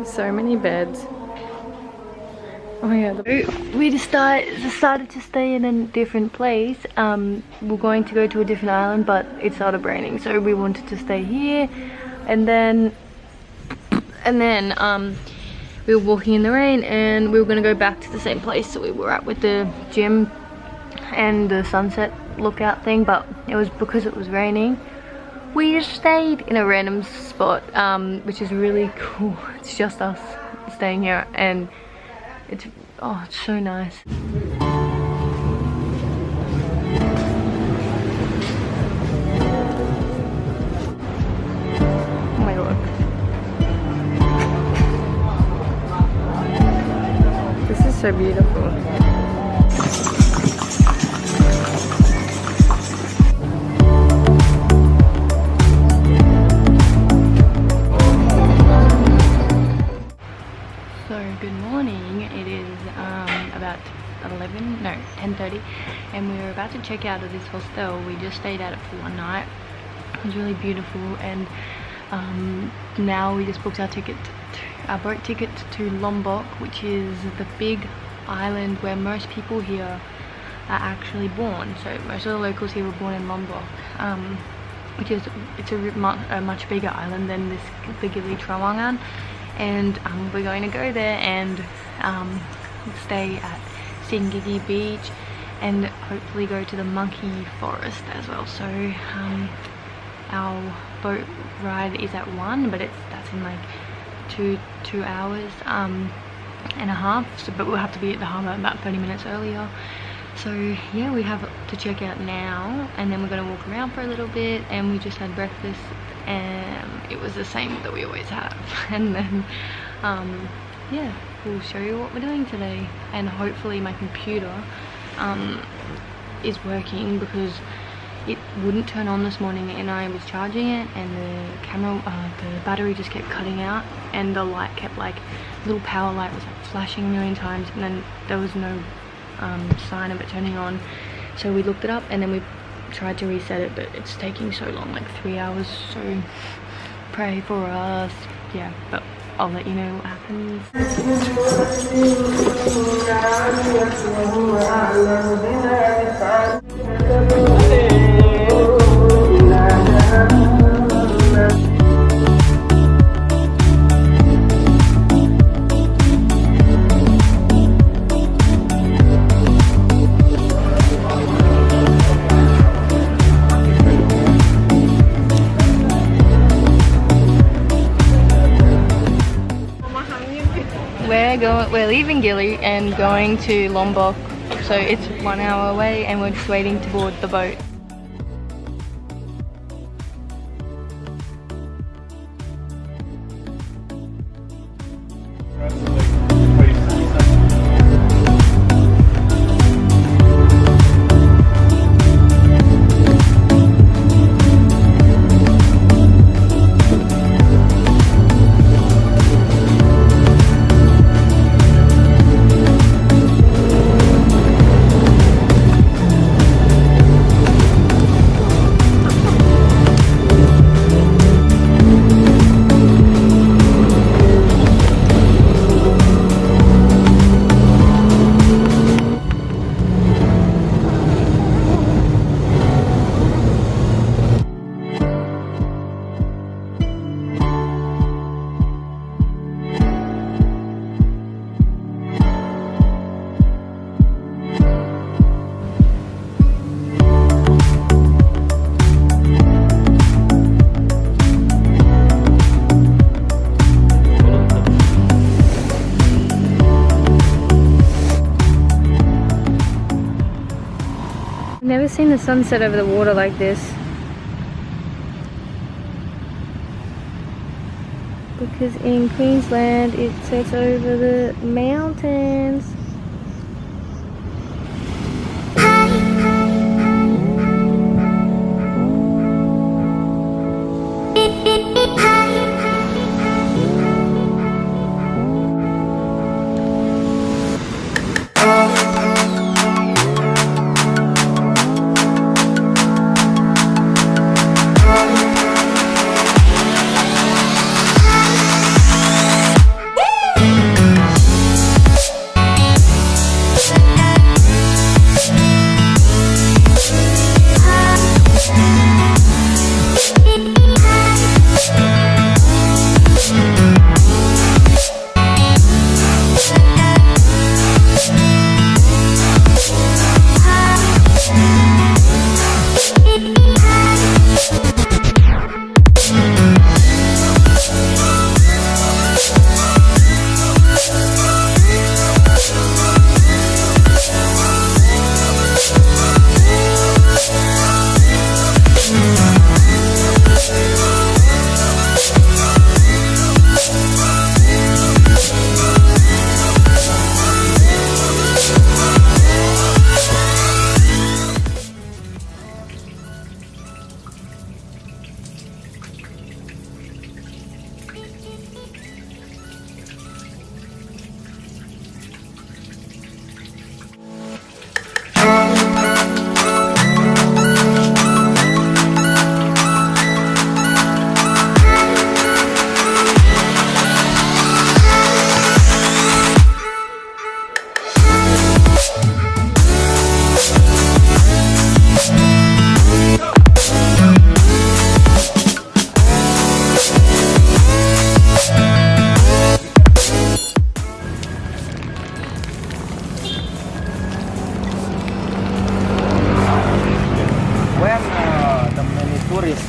So many beds. Oh my god. We decided to stay in a different place. We're going to go to a different island, but it started raining, so we wanted to stay here. And then we were walking in the rain, and we were gonna go back to the same place that we were at with the gym and the sunset lookout thing, but it was because it was raining. We just stayed in a random spot, which is really cool. It's just us staying here, and it's so nice. Oh my god. This is so beautiful. About 10:30, and we were about to check out of this hostel. We just stayed at it for one night. It was really beautiful, and now we just booked our boat ticket to Lombok, which is the big island where most people here are actually born. So most of the locals here were born in Lombok, which is a much bigger island than the Gili Trawangan, and we're going to go there and stay at Singigi Beach and hopefully go to the monkey forest as well. So our boat ride is at 1, but that's in like two hours and a half, but we'll have to be at the harbour about 30 minutes earlier. So yeah, we have to check out now, and then we're going to walk around for a little bit, and we just had breakfast and it was the same that we always have. And then yeah, we'll show you what we're doing today, and hopefully my computer is working, because it wouldn't turn on this morning and I was charging it, and the battery just kept cutting out, and the light kept, like, little power light was like flashing a million times, and then there was no sign of it turning on. So we looked it up, and then we tried to reset it, but it's taking so long, like 3 hours. So pray for us. Yeah, but I'll let you know what happens. We're leaving Gili and going to Lombok, so it's 1 hour away, and we're just waiting to board the boat. Never seen the sunset over the water like this, because in Queensland it sets over the mountains.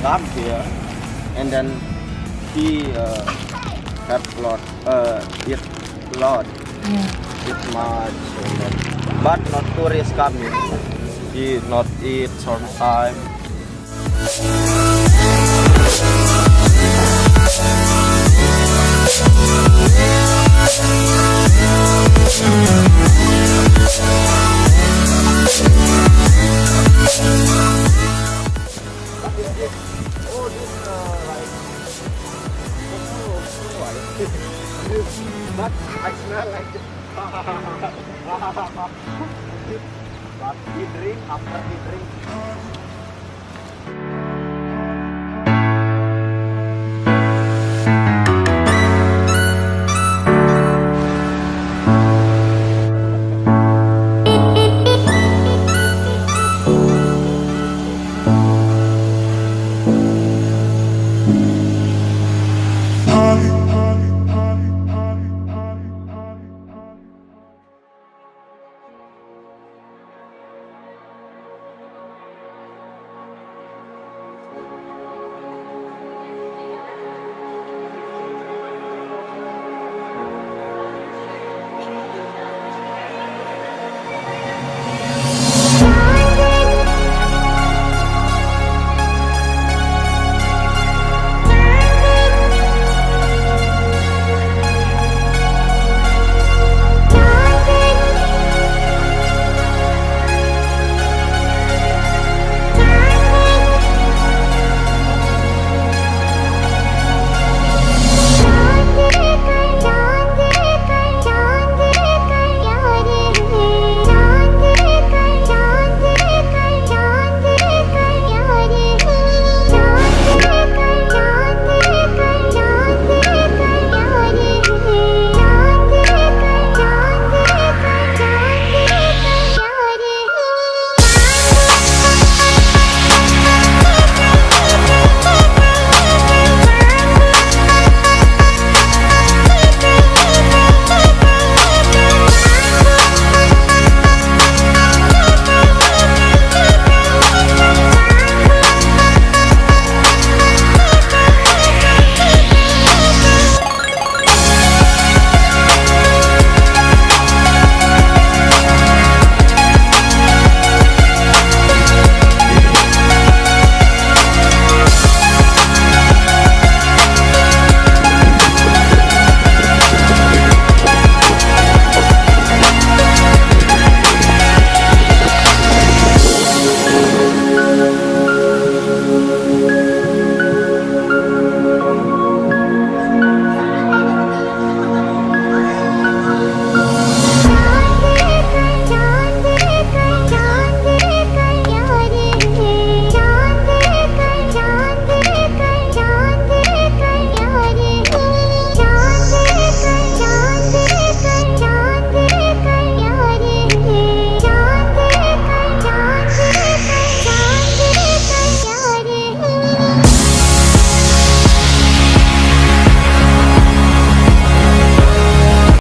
come here, and then he have eat lot, eat much, and then, but not tourists coming. He not eat sometime. But I smell like it. But he drink after he drink.